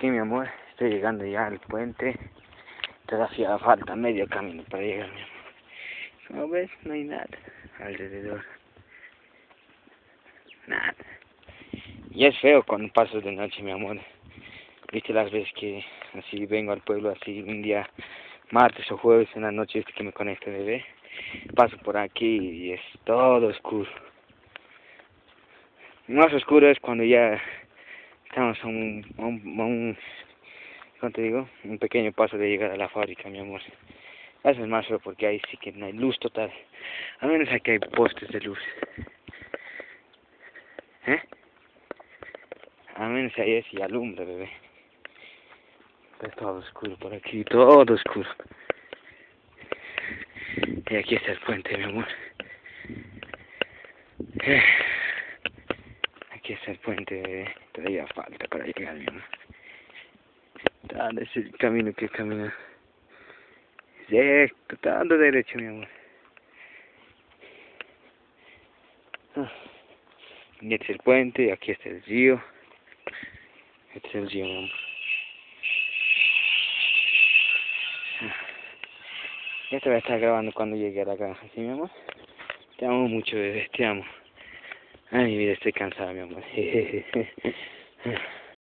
aquí, mi amor, estoy llegando ya al puente. Todavía falta medio camino para llegar, mi amor. Como ves, no hay nada alrededor. Nada. Y es feo cuando paso de noche, mi amor. Viste las veces que así vengo al pueblo, así un día, martes o jueves en la noche, que me conecto, bebé. Paso por aquí y es todo oscuro. Más oscuro es cuando ya estamos a un ¿cómo te digo? Un pequeño paso de llegar a la fábrica, mi amor. Eso es más feo porque ahí sí que no hay luz total. A menos aquí hay postes de luz. ¿Eh? A menos ahí es y alumbra, bebé. Está todo oscuro por aquí, todo oscuro. Y aquí está el puente, mi amor. Aquí está el puente, bebé. Todavía falta para llegar, mi amor. Tal es el camino que camina. Recto, todo derecho, mi amor. Y este es el puente, y aquí está el río. Este es el río, mi amor. Ya te voy a estar grabando cuando llegue a la granja, ¿sí, mi amor? Te amo mucho, bebé, te amo. Ay, mi vida, estoy cansada, mi amor.